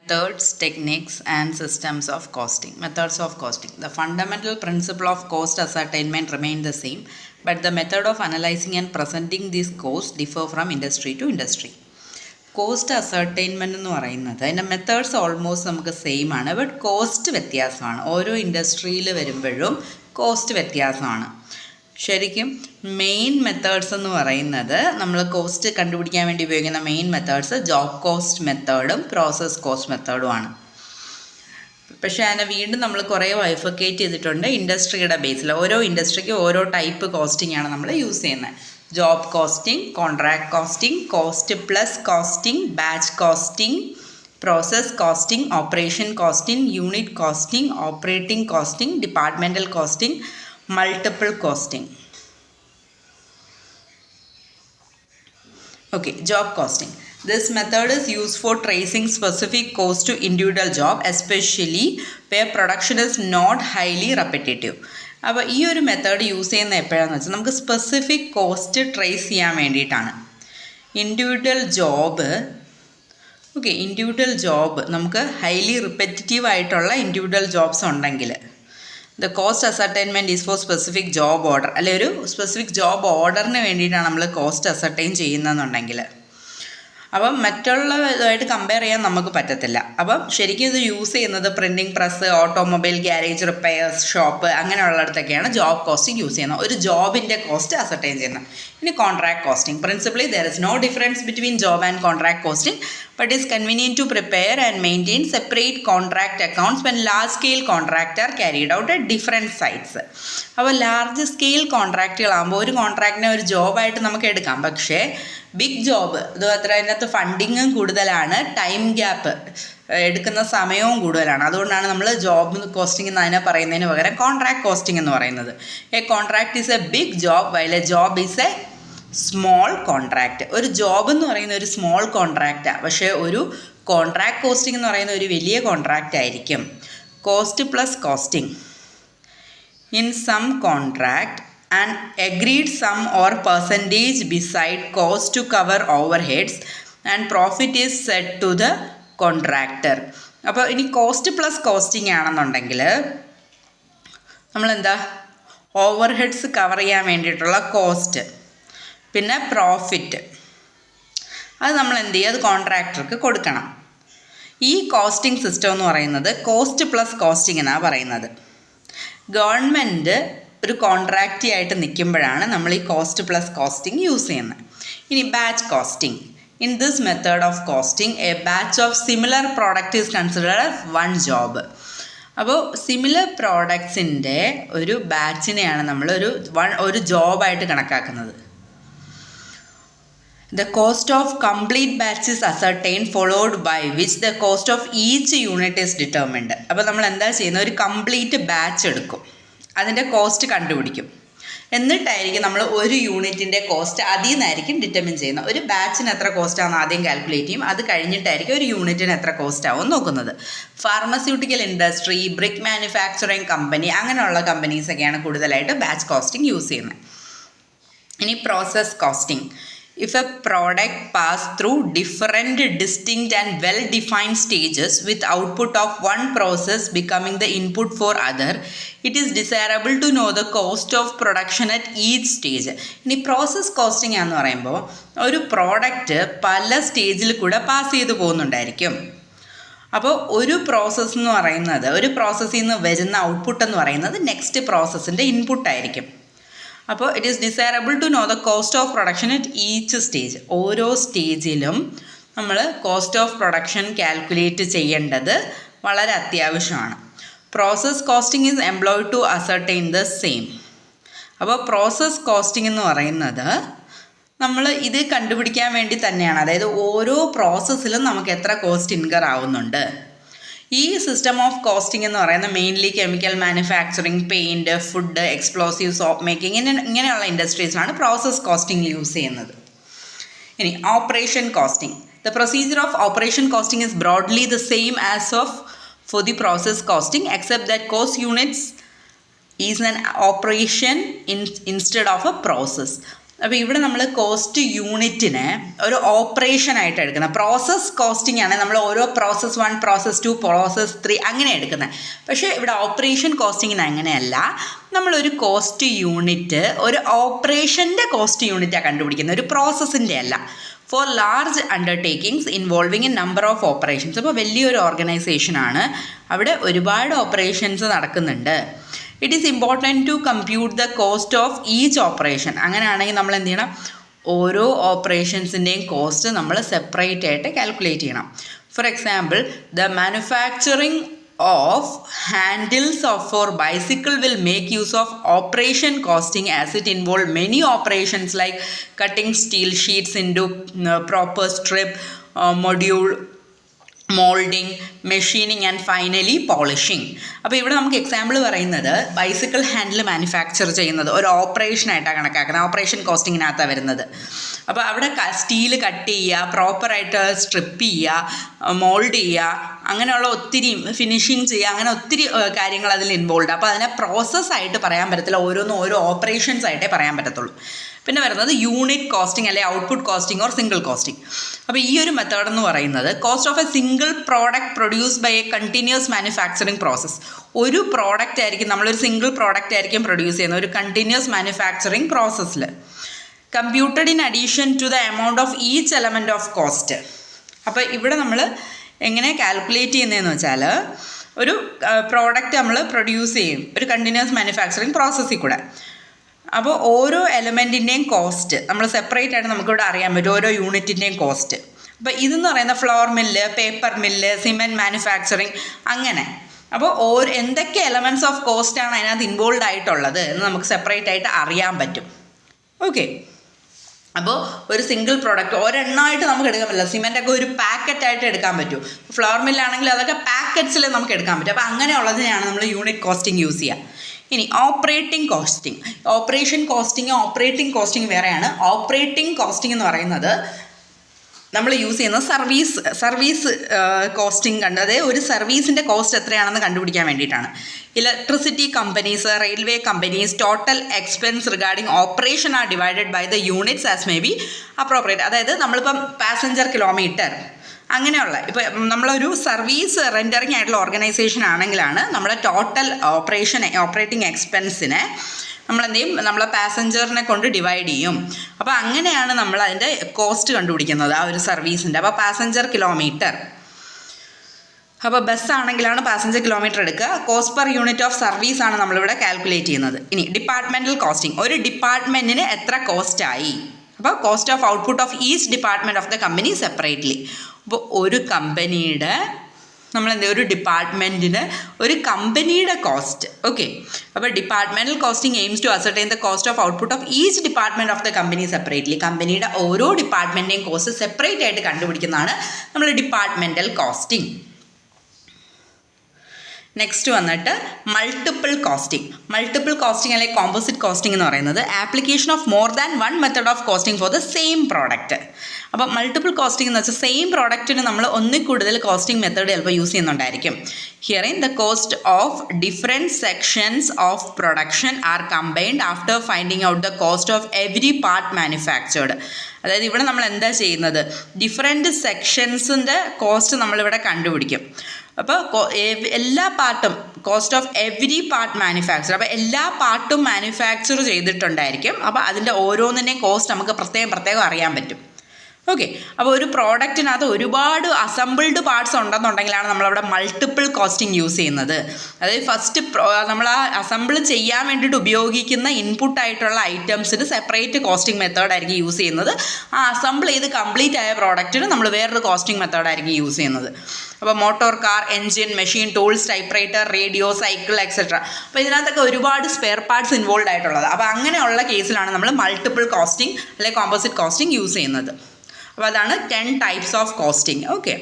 Methods, techniques, and systems of costing. Methods of costing. The fundamental principle of cost ascertainment remain the same, but the method of analyzing and presenting these costs differ from industry to industry. Cost ascertainment എന്ന് പറയുന്നത് അതിൻ്റെ methods almost നമുക്ക് same ആണ്, but cost വ്യത്യാസമാണ്. ഓരോ ഇൻഡസ്ട്രിയിൽ വരുമ്പോഴും cost വ്യത്യാസമാണ്. ശരിക്കും മെയിൻ മെത്തേഡ്സ് എന്ന് പറയുന്നത് നമ്മൾ കോസ്റ്റ് കണ്ടുപിടിക്കാൻ വേണ്ടി ഉപയോഗിക്കുന്ന മെയിൻ മെത്തേഡ്സ് ജോബ് കോസ്റ്റ് മെത്തേഡും പ്രോസസ് കോസ്റ്റ് മെത്തേഡുമാണ്. പക്ഷേ അതിനെ വീണ്ടും നമ്മൾ കുറേ ബൈഫർക്കേറ്റ് ചെയ്തിട്ടുണ്ട് ഇൻഡസ്ട്രിയുടെ ബേസിൽ. ഓരോ ഇൻഡസ്ട്രിക്ക് ഓരോ ടൈപ്പ് കോസ്റ്റിംഗ് ആണ് നമ്മൾ യൂസ് ചെയ്യുന്നത്. Job costing, contract costing, cost plus costing, batch costing, process costing, operation costing, unit costing, operating costing, departmental costing, multiple costing. Okay, job costing. This method is used for tracing specific cost to individual job, especially where production is not highly repetitive. അപ്പോൾ ഈ ഒരു method use ചെയ്യുന്ന എപ്പോഴാണെന്ന് വെച്ചാൽ നമുക്ക് specific cost trace ചെയ്യാൻ വേണ്ടിയിട്ടാണ്. Individual job നമുക്ക് ഹൈലി റിപ്പറ്റീവ് ആയിട്ടുള്ള ഇൻഡിവിജ്വൽ ജോബ്സ് ഉണ്ടെങ്കിൽ the cost ascertainment is four specific job order, അല്ലെ ഒരു സ്പെസിഫിക് ജോബ് ഓർഡറിന് വേണ്ടിയിട്ടാണ് നമ്മൾ കോസ്റ്റ് അസർട്ടൈൻ ചെയ്യുന്നതെന്നുണ്ടെങ്കിൽ അപ്പം മറ്റുള്ള ഇതുമായിട്ട് കമ്പയർ ചെയ്യാൻ നമുക്ക് പറ്റത്തില്ല. അപ്പം ശരിക്കും ഇത് യൂസ് ചെയ്യുന്നത് printing press, automobile garage, repairs shop അങ്ങനെയുള്ളിടത്തൊക്കെയാണ് ജോബ് കോസ്റ്റിംഗ് യൂസ് ചെയ്യുന്നത്, ഒരു ജോബിൻ്റെ കോസ്റ്റ് അസർട്ടൈൻ ചെയ്യുന്നത്. ഇനി contract costing. Principally there is no difference between job and contract costing, but is convenient to prepare and maintain separate contract accounts when large scale contracts are carried out at different sites. അപ്പോൾ large scale കോൺട്രാക്റ്റുകളാകുമ്പോൾ ഒരു കോൺട്രാക്റ്റിനെ ഒരു ജോബായിട്ട് നമുക്ക് എടുക്കാം. പക്ഷേ big job ഇത് അത്ര അതിനകത്ത് ഫണ്ടിങ്ങും കൂടുതലാണ്, ടൈം ഗ്യാപ്പ് എടുക്കുന്ന സമയവും കൂടുതലാണ്. അതുകൊണ്ടാണ് നമ്മൾ ജോബ് കോസ്റ്റിംഗ് എന്ന് അതിനെ പറയുന്നതിന് പകരം കോൺട്രാക്ട് കോസ്റ്റിംഗ് എന്ന് പറയുന്നത്. A contract is a big job while a job is a small contract. ഒരു ജോബ് എന്ന് പറയുന്ന ഒരു സ്മോൾ കോൺട്രാക്റ്റാണ്, പക്ഷേ ഒരു കോൺട്രാക്ട് കോസ്റ്റിംഗ് എന്ന് പറയുന്ന ഒരു വലിയ കോൺട്രാക്റ്റ് ആയിരിക്കും. Cost plus costing. In sum contract and agreed sum or percentage beside cost to cover overheads and profit is set to the contractor. അപ്പോൾ ഇനി കോസ്റ്റ് പ്ലസ് കോസ്റ്റിംഗ് ആണെന്നുണ്ടെങ്കിൽ നമ്മളെന്താ ഓവർ ഹെഡ്സ് കവർ ചെയ്യാൻ വേണ്ടിയിട്ടുള്ള cost, പിന്നെ profit, അത് നമ്മൾ എന്ത് ചെയ്യുക, അത് കോൺട്രാക്ടർക്ക് കൊടുക്കണം. ഈ കോസ്റ്റിംഗ് സിസ്റ്റം എന്ന് പറയുന്നത് കോസ്റ്റ് പ്ലസ് കോസ്റ്റിംഗ് എന്നാണ് പറയുന്നത്. ഗവൺമെൻറ് ഒരു കോൺട്രാക്റ്റി ആയിട്ട് നിൽക്കുമ്പോഴാണ് നമ്മൾ ഈ കോസ്റ്റ് പ്ലസ് കോസ്റ്റിംഗ് യൂസ് ചെയ്യുന്നത്. ഇനി batch costing. In this method of costing A batch of similar product is considered as one job. അപ്പോൾ സിമിലർ പ്രോഡക്ട്സിൻ്റെ ഒരു ബാച്ചിനെയാണ് നമ്മൾ ഒരു ജോബായിട്ട് കണക്കാക്കുന്നത്. The cost of complete batch is ascertained, followed by which the cost of each unit is determined. അപ്പോൾ നമ്മൾ എന്താ ചെയ്യുന്നത്, ഒരു കംപ്ലീറ്റ് ബാച്ച് എടുക്കും, അതിൻ്റെ കോസ്റ്റ് കണ്ടുപിടിക്കും, എന്നിട്ടായിരിക്കും നമ്മൾ ഒരു യൂണിറ്റിൻ്റെ കോസ്റ്റ് അതിൽ നിന്നായിരിക്കും ഡിറ്റർമിൻ ചെയ്യുന്നത്. ഒരു ബാച്ചിന് എത്ര കോസ്റ്റാണെന്ന് ആദ്യം കാൽക്കുലേറ്റ് ചെയ്യും, അത് കഴിഞ്ഞിട്ടായിരിക്കും ഒരു യൂണിറ്റിന് എത്ര കോസ്റ്റ് ആവും നോക്കുന്നത്. Pharmaceutical industry, brick manufacturing company അങ്ങനെയുള്ള കമ്പനീസൊക്കെയാണ് കൂടുതലായിട്ട് ബാച്ച് കോസ്റ്റിംഗ് യൂസ് ചെയ്യുന്നത്. ഇനി process costing. If a product pass through different distinct and well-defined stages with output of one process becoming the input for other, it is desirable to know the cost of production at each stage. ഇനി process costing എന്ന് പറയുമ്പോൾ ഒരു product പല സ്റ്റേജിൽ കൂടെ pass ചെയ്ത് പോകുന്നുണ്ടായിരിക്കും. അപ്പോൾ ഒരു പ്രോസസ്സ് എന്ന് പറയുന്നത്, ഒരു പ്രോസസ്സിൽ നിന്ന് വരുന്ന ഔട്ട്പുട്ട് എന്ന് പറയുന്നത് നെക്സ്റ്റ് പ്രോസസ്സിൻ്റെ ഇൻപുട്ടായിരിക്കും. അപ്പോൾ it is desirable to know the cost of production at each stage. ഓരോ സ്റ്റേജിലും നമ്മൾ കോസ്റ്റ് ഓഫ് പ്രൊഡക്ഷൻ കാൽക്കുലേറ്റ് ചെയ്യേണ്ടത് വളരെ അത്യാവശ്യമാണ്. Process costing is employed to ascertain the same. അപ്പോൾ പ്രോസസ് കോസ്റ്റിംഗ് എന്ന് പറയുന്നത് നമ്മൾ ഇത് കണ്ടുപിടിക്കാൻ വേണ്ടി തന്നെയാണ്, അതായത് ഓരോ പ്രോസസ്സിലും നമുക്ക് എത്ര കോസ്റ്റ് ഇൻകർ ആവുന്നുണ്ട്. ഈ സിസ്റ്റം ഓഫ് കോസ്റ്റിംഗ് എന്ന് പറയുന്നത് mainly chemical manufacturing, paint, food, explosive, soap making ഇങ്ങനെയുള്ള ഇൻഡസ്ട്രീസിലാണ് പ്രോസസ് കോസ്റ്റിംഗ് യൂസ് ചെയ്യുന്നത്. ഇനി operation costing. The procedure of operation costing is broadly the same as of for the process costing except that cost units is an operation instead of A process. അപ്പോൾ ഇവിടെ നമ്മൾ cost യൂണിറ്റിനെ ഒരു ഓപ്പറേഷനായിട്ട് എടുക്കുന്നത്. Process costing ആണ് നമ്മൾ ഓരോ process 1, process 2, process 3 അങ്ങനെ എടുക്കുന്നത്. പക്ഷേ ഇവിടെ ഓപ്പറേഷൻ കോസ്റ്റിങ്ങിന് അങ്ങനെയല്ല. നമ്മളൊരു കോസ്റ്റ് യൂണിറ്റ് ഒരു ഓപ്പറേഷൻ്റെ കോസ്റ്റ് യൂണിറ്റാണ് കണ്ടുപിടിക്കുന്നത്, ഒരു പ്രോസസ്സിൻ്റെ അല്ല. For large undertakings involving a number of operations. അപ്പോൾ വലിയൊരു ഓർഗനൈസേഷനാണ്, അവിടെ ഒരുപാട് ഓപ്പറേഷൻസ് നടക്കുന്നുണ്ട്. It is important to compute the cost of each operation. അങ്ങനെയാണെങ്കിൽ നമ്മൾ എന്ത് ചെയ്യണം, ഓരോ ഓപ്പറേഷൻസിൻ്റെയും കോസ്റ്റ് നമ്മൾ സെപ്പറേറ്റ് ആയിട്ട് കാൽക്കുലേറ്റ് ചെയ്യണം. For example, the manufacturing of handles for bicycle will make use of operation costing as it involve many operations like cutting steel sheets into proper strip, module, moulding, machining and finally polishing. അപ്പോൾ ഇവിടെ നമുക്ക് example പറയുന്നത് bicycle handle manufacture ചെയ്യുന്നത് ഒരു ഓപ്പറേഷനായിട്ടാണ് കണക്കാക്കുന്നത്, operation കോസ്റ്റിങ്ങിനകത്താണ് വരുന്നത്. അപ്പോൾ അവിടെ സ്റ്റീൽ കട്ട് ചെയ്യുക, പ്രോപ്പറായിട്ട് സ്ട്രിപ്പ് ചെയ്യുക, മോൾഡ് ചെയ്യുക, അങ്ങനെയുള്ള ഒത്തിരി ഫിനിഷിങ് ചെയ്യുക, അങ്ങനെ ഒത്തിരി കാര്യങ്ങൾ അതിൽ ഇൻവോൾവ്. അപ്പോൾ അതിനെ പ്രോസസ്സായിട്ട് പറയാൻ പറ്റത്തില്ല, ഓരോന്നും ഓരോ ഓപ്പറേഷൻസ് ആയിട്ടേ പറയാൻ പറ്റത്തുള്ളൂ. പിന്നെ വരുന്നത് യൂണിറ്റ് കോസ്റ്റിംഗ് അല്ലെങ്കിൽ output costing or single costing. അപ്പോൾ ഈ ഒരു മെത്തേഡ് എന്ന് പറയുന്നത് cost of a single product produce by a continuous manufacturing process. ഒരു പ്രോഡക്റ്റ് ആയിരിക്കും, നമ്മളൊരു സിംഗിൾ പ്രോഡക്റ്റ് ആയിരിക്കും പ്രൊഡ്യൂസ് ചെയ്യുന്നത് ഒരു കണ്ടിന്യൂസ് മാനുഫാക്ചറിങ് പ്രോസസ്സിൽ. Computed in addition to the amount of each element of cost. അപ്പോൾ ഇവിടെ നമ്മൾ എങ്ങനെ കാൽക്കുലേറ്റ് ചെയ്യുന്നതെന്ന് വെച്ചാൽ, ഒരു പ്രോഡക്റ്റ് നമ്മൾ പ്രൊഡ്യൂസ് ചെയ്യും ഒരു കണ്ടിന്യൂസ് മാനുഫാക്ചറിങ് പ്രോസസ്സിൽ കൂടെ. അപ്പോൾ ഓരോ എലമെൻറ്റിൻ്റെയും കോസ്റ്റ് നമ്മൾ സെപ്പറേറ്റ് ആയിട്ട് നമുക്കിവിടെ അറിയാൻ പറ്റും, ഓരോ യൂണിറ്റിൻ്റെയും കോസ്റ്റ്. അപ്പോൾ ഇതെന്ന് പറയുന്ന floor mill, paper mill, cement manufacturing, അങ്ങനെ. അപ്പോൾ എന്തൊക്കെ എലമെൻറ്റ്സ് ഓഫ് കോസ്റ്റാണ് അതിനകത്ത് ഇൻവോൾവ് ആയിട്ടുള്ളത് എന്ന് നമുക്ക് സെപ്പറേറ്റ് ആയിട്ട് അറിയാൻ പറ്റും. ഓക്കെ, അപ്പോൾ ഒരു സിംഗിൾ പ്രോഡക്റ്റ് ഒരെണ്ണമായിട്ട് നമുക്ക് എടുക്കാൻ പറ്റില്ല. സിമെൻറ്റൊക്കെ ഒരു പാക്കറ്റായിട്ട് എടുക്കാൻ പറ്റും. ഫ്ലോർ മില്ലാണെങ്കിൽ അതൊക്കെ പാക്കറ്റ്സിൽ നമുക്ക് എടുക്കാൻ പറ്റും. അപ്പോൾ അങ്ങനെയുള്ളതിനെയാണ് നമ്മൾ യൂണിറ്റ് കോസ്റ്റിംഗ് യൂസ് ചെയ്യുക. ഇനി ഓപ്പറേറ്റിംഗ് കോസ്റ്റിംഗ്, ഓപ്പറേറ്റിംഗ് കോസ്റ്റിംഗ് വേറെയാണ്. ഓപ്പറേറ്റിംഗ് കോസ്റ്റിംഗ് എന്ന് പറയുന്നത് നമ്മൾ യൂസ് ചെയ്യുന്നത് സർവീസ് കോസ്റ്റിംഗ് അതായത് ഒരു സർവീസിൻ്റെ കോസ്റ്റ് എത്രയാണെന്ന് കണ്ടുപിടിക്കാൻ വേണ്ടിയിട്ടാണ്. Electricity companies, railway companies, total expense regarding operation are divided by the units as may be appropriate. അതായത് നമ്മളിപ്പം പാസഞ്ചർ കിലോമീറ്റർ അങ്ങനെയുള്ള, ഇപ്പോൾ നമ്മളൊരു സർവീസ് റെൻഡറിങ് ആയിട്ടുള്ള ഓർഗനൈസേഷൻ ആണെങ്കിലാണ് നമ്മുടെ ടോട്ടൽ ഓപ്പറേറ്റിംഗ് എക്സ്പെൻസിനെ നമ്മളെന്ത് ചെയ്യും, നമ്മളെ പാസഞ്ചറിനെ കൊണ്ട് ഡിവൈഡ് ചെയ്യും. അപ്പോൾ അങ്ങനെയാണ് നമ്മൾ അതിൻ്റെ കോസ്റ്റ് കണ്ടുപിടിക്കുന്നത് ആ ഒരു സർവീസിൻ്റെ. അപ്പോൾ പാസഞ്ചർ കിലോമീറ്റർ, അപ്പോൾ ബസ്സാണെങ്കിലാണ് പാസഞ്ചർ കിലോമീറ്റർ എടുക്കുക. Cost per unit of service ആണ് നമ്മളിവിടെ കാൽക്കുലേറ്റ് ചെയ്യുന്നത്. ഇനി ഡിപ്പാർട്ട്മെൻറ്റൽ കോസ്റ്റിംഗ്, ഒരു ഡിപ്പാർട്ട്മെൻറ്റിന് എത്ര കോസ്റ്റായി. അപ്പോൾ cost of output of each department of the company separately. അപ്പോൾ ഒരു കമ്പനിയുടെ ഒരു ഡിപ്പാർട്ട്മെൻറ്റിന് ഒരു കമ്പനിയുടെ കോസ്റ്റ്. ഓക്കെ, അപ്പോൾ departmental costing aims to ascertain the cost of output of each department of the company separately. കമ്പനിയുടെ ഓരോ ഡിപ്പാർട്ട്മെൻറ്റിൻ്റെയും കോസ്റ്റ് സെപ്പറേറ്റ് ആയിട്ട് കണ്ടുപിടിക്കുന്നതാണ് നമ്മൾ ഡിപ്പാർട്ട്മെൻറ്റൽ കോസ്റ്റിംഗ്. നെക്സ്റ്റ് വന്നിട്ട് മൾട്ടിപ്പിൾ കോസ്റ്റിംഗ് അല്ലെങ്കിൽ കോമ്പോസിറ്റ് കോസ്റ്റിംഗ് എന്ന് പറയുന്നത് application of more than one method of costing for the same product. അപ്പോൾ മൾട്ടിപ്പിൾ കോസ്റ്റിംഗ് എന്ന് വെച്ചാൽ സെയിം പ്രോഡക്റ്റിന് നമ്മൾ ഒന്നിൽ കൂടുതൽ കോസ്റ്റിംഗ് മെത്തേഡ് ചിലപ്പോൾ യൂസ് ചെയ്യുന്നുണ്ടായിരിക്കും. Herein the cost of different sections of production are combined after finding out the cost of every part manufactured. അതായത് ഇവിടെ നമ്മൾ എന്താ ചെയ്യുന്നത്, ഡിഫറെൻറ്റ് സെക്ഷൻസിൻ്റെ കോസ്റ്റ് നമ്മളിവിടെ കണ്ടുപിടിക്കും. അപ്പോൾ എല്ലാ പാർട്ടും cost of every part manufacture, അപ്പോൾ എല്ലാ പാർട്ടും മാനുഫാക്ചർ ചെയ്തിട്ടുണ്ടായിരിക്കും. അപ്പോൾ അതിൻ്റെ ഓരോന്നിൻ്റെയും കോസ്റ്റ് നമുക്ക് പ്രത്യേകം അറിയാൻ പറ്റും. ഓക്കെ, അപ്പോൾ ഒരു പ്രോഡക്റ്റിനകത്ത് ഒരുപാട് അസംബിൾഡ് പാർട്സ് ഉണ്ടെന്നുണ്ടെങ്കിലാണ് നമ്മളവിടെ മൾട്ടിപ്പിൾ കോസ്റ്റിംഗ് യൂസ് ചെയ്യുന്നത്. അതായത് ഫസ്റ്റ് നമ്മൾ ആ അസംബിൾ ചെയ്യാൻ വേണ്ടിയിട്ട് ഉപയോഗിക്കുന്ന ഇൻപുട്ടായിട്ടുള്ള ഐറ്റംസിന് സെപ്പറേറ്റ് കോസ്റ്റിംഗ് മെത്തേഡായിരിക്കും യൂസ് ചെയ്യുന്നത്. ആ അസംബിൾ ചെയ്ത് കംപ്ലീറ്റ് ആയ പ്രോഡക്റ്റിന് നമ്മൾ വേറൊരു കോസ്റ്റിംഗ് മെത്തേഡായിരിക്കും യൂസ് ചെയ്യുന്നത്. അപ്പോൾ motor car, engine, machine, tools, type writer, radio, cycle etcetera. അപ്പോൾ ഇതിനകത്തൊക്കെ ഒരുപാട് സ്പെയർ പാർട്സ് ഇൻവോൾവ് ആയിട്ടുള്ളത്. അപ്പോൾ അങ്ങനെയുള്ള കേസിലാണ് നമ്മൾ മൾട്ടിപ്പിൾ കോസ്റ്റിംഗ് അല്ലെങ്കിൽ കോമ്പോസിറ്റ് കോസ്റ്റിംഗ് യൂസ് ചെയ്യുന്നത്. അപ്പോൾ അതാണ് 10 ടൈപ്സ് ഓഫ് കോസ്റ്റിംഗ്. ഓക്കെ.